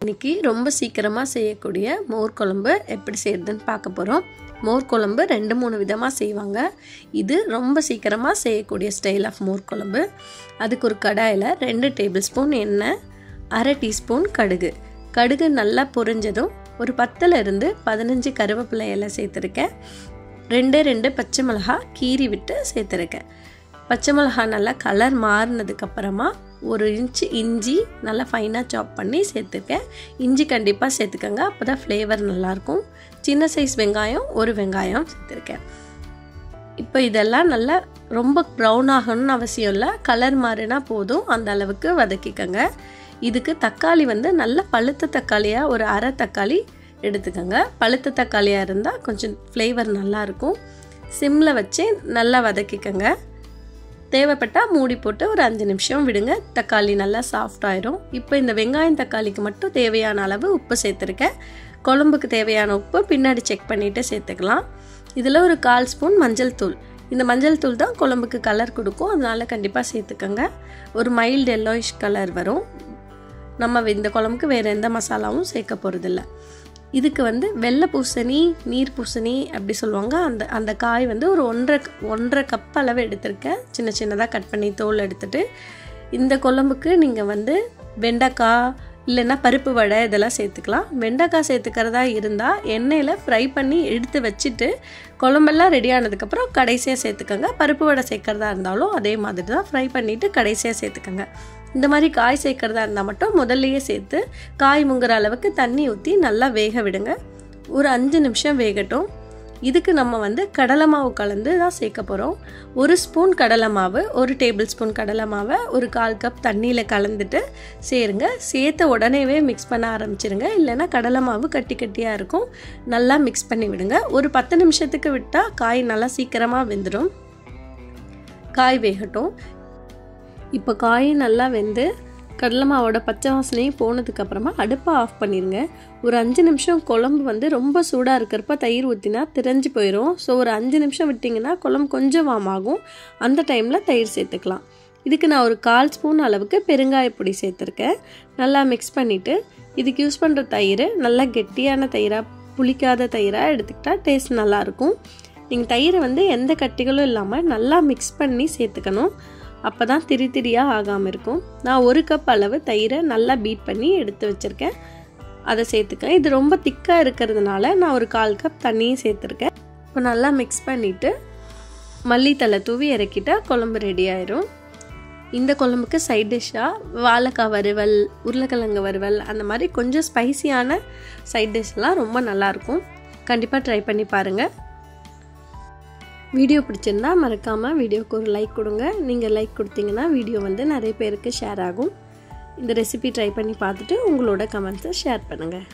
இன்னைக்கு ரொம்ப சீக்கிரமாக செய்யக்கூடிய மோர் குழம்பு எப்படி செய்யறதுன்னு பார்க்க போகிறோம். மோர் குழம்பு 2-3 விதமாக செய்வாங்க. இது ரொம்ப சீக்கிரமாக செய்யக்கூடிய ஸ்டைல் ஆஃப் மோர் குழம்பு. அதுக்கு ஒரு கடாயில் 2 டேபிள் ஸ்பூன் எண்ணெய், 1/2 டீஸ்பூன் கடுகு. கடுகு நல்லா பொரிஞ்சதும் ஒரு 10 - 15 கருவேப்பிலை இலை சேர்த்துருக்கேன். 2 பச்சை மிளகாய் கீறி விட்டு சேர்த்துருக்கேன். பச்சை மிளகாய் நல்லா கலர் மாறினதுக்கப்புறமா 1 இன்ச்சு இஞ்சி நல்லா ஃபைனாக சாப் பண்ணி சேர்த்துருக்கேன். இஞ்சி கண்டிப்பாக சேர்த்துக்கோங்க, அப்போ தான் ஃப்ளேவர் நல்லாயிருக்கும். சின்ன சைஸ் வெங்காயம் 1 வெங்காயம் சேர்த்துருக்கேன். இப்போ இதெல்லாம் நல்லா ரொம்ப ப்ரௌன் ஆகணும்னு அவசியம் இல்லை, கலர் மாறினா போதும், அந்த அளவுக்கு வதக்கிக்கோங்க. இதுக்கு தக்காளி நல்ல பழுத்த தக்காளியாக ஒரு 1/2 தக்காளி எடுத்துக்கோங்க. பழுத்த தக்காளியாக இருந்தால் கொஞ்சம் ஃப்ளேவர் நல்லாயிருக்கும். சிம்மில் வச்சு நல்லா வதக்கிக்கோங்க. தேவைப்பட்டால் மூடி போட்டு ஒரு 5 நிமிஷம் விடுங்க, தக்காளி நல்லா சாஃப்ட் ஆயிரும். இப்போ இந்த வெங்காயம் தக்காளிக்கு மட்டும் தேவையான அளவு உப்பு சேர்த்துருக்கேன். குழம்புக்கு தேவையான உப்பு பின்னாடி செக் பண்ணிவிட்டு சேர்த்துக்கலாம். இதில் ஒரு 1/4 ஸ்பூன் மஞ்சள் தூள். இந்த மஞ்சள் தூள் தான் குழம்புக்கு கலர் கொடுக்கும், அதனால் கண்டிப்பாக சேர்த்துக்கோங்க. ஒரு மைல்டு எல்லோயிஷ் கலர் வரும். நம்ம இந்த குழம்புக்கு வேறு எந்த மசாலாவும் சேர்க்க போகிறதில்ல. இதுக்கு வெள்ளை பூசணி, நீர் பூசணி அப்படி சொல்லுவாங்க. அந்த காய் ஒரு 1.5 கப் அளவு எடுத்திருக்கேன். சின்ன சின்னதாக கட் பண்ணி தோல் எடுத்துட்டு, இந்த குழம்புக்கு நீங்கள் வெண்டைக்காய் இல்லைன்னா பருப்பு வடை இதெல்லாம் சேர்த்துக்கலாம். வெண்டைக்காய் சேர்த்துக்கிறதா இருந்தால் எண்ணெயில் ஃப்ரை பண்ணி எடுத்து வச்சுட்டு குழம்பெல்லாம் ரெடி ஆனதுக்கப்புறம் கடைசியாக சேர்த்துக்கோங்க. பருப்பு வடை சேர்க்குறதா இருந்தாலும் அதே மாதிரி தான், ஃப்ரை பண்ணிவிட்டு கடைசியாக சேர்த்துக்கோங்க. இந்த மாதிரி காய் சேர்க்குறதா இருந்தால் மட்டும் முதல்லையே சேர்த்து காய் முங்குற அளவுக்கு தண்ணி ஊற்றி நல்லா வேக விடுங்க. ஒரு 5 நிமிஷம் வேகட்டும். இதுக்கு நம்ம கடலை மாவு கலந்து தான் சேர்க்க போகிறோம். 1 ஸ்பூன் கடலை மாவு, 1 டேபிள் ஸ்பூன் கடலை மாவை ஒரு 1/4 கப் தண்ணியில் கலந்துட்டு சேருங்க. சேர்த்த உடனேவே மிக்ஸ் பண்ண ஆரம்பிச்சிருங்க, இல்லைன்னா கடலை மாவு கட்டி கட்டியாக இருக்கும். நல்லா மிக்ஸ் பண்ணி விடுங்க. ஒரு 10 நிமிஷத்துக்கு விட்டால் காய் நல்லா சீக்கிரமாக வெந்துடும். காய் வேகட்டும். இப்போ காய் நல்லா வெந்து கடலை மாவோட பச்சை வாசனையும் போனதுக்கப்புறமா அடுப்பை ஆஃப் பண்ணிடுங்க. ஒரு 5 நிமிஷம் குழம்பு ரொம்ப சூடாக இருக்கிறப்ப தயிர் ஊற்றினா திரஞ்சு போயிடும். ஸோ ஒரு 5 நிமிஷம் விட்டிங்கன்னா குழம்பு கொஞ்சம் வார்ம் ஆகும். அந்த டைமில் தயிர் சேர்த்துக்கலாம். இதுக்கு நான் ஒரு 1/4 ஸ்பூன் அளவுக்கு பெருங்காயப்பொடி சேர்த்துருக்கேன். நல்லா மிக்ஸ் பண்ணிவிட்டு இதுக்கு யூஸ் பண்ணுற தயிர் நல்லா கெட்டியான தயிராக, புளிக்காத தயிராக எடுத்துக்கிட்டால் டேஸ்ட் நல்லாயிருக்கும். நீங்கள் தயிரை எந்த கட்டிகளும் இல்லாமல் நல்லா மிக்ஸ் பண்ணி சேர்த்துக்கணும். அப்போ தான் திரியாக ஆகாமல் இருக்கும். நான் 1 கப் அளவு தயிரை நல்லா பீட் பண்ணி எடுத்து வச்சுருக்கேன், அதை சேர்த்துக்கேன். இது ரொம்ப திக்காக இருக்கிறதுனால நான் ஒரு 1/4 கப் தண்ணியும் சேர்த்துருக்கேன். இப்போ நல்லா மிக்ஸ் பண்ணிவிட்டு மல்லித்தலை தூவி இறக்கிட்டால் குழம்பு ரெடி ஆயிரும். இந்த குழம்புக்கு சைட் டிஷ்ஷாக வாழைக்காய் வறுவல், உருளைக்கிழங்கு வறுவல், அந்த மாதிரி கொஞ்சம் ஸ்பைசியான சைட் டிஷ்லாம் ரொம்ப நல்லாயிருக்கும். கண்டிப்பாக ட்ரை பண்ணி பாருங்கள். வீடியோ பிடிச்சிருந்தா மறக்காமல் வீடியோவுக்கு ஒரு லைக் கொடுங்க. நீங்கள் லைக் கொடுத்தீங்கன்னா வீடியோ நிறைய பேருக்கு ஷேர் ஆகும். இந்த ரெசிபி ட்ரை பண்ணி பார்த்துட்டு உங்களோட கமெண்ட்ஸை ஷேர் பண்ணுங்கள்.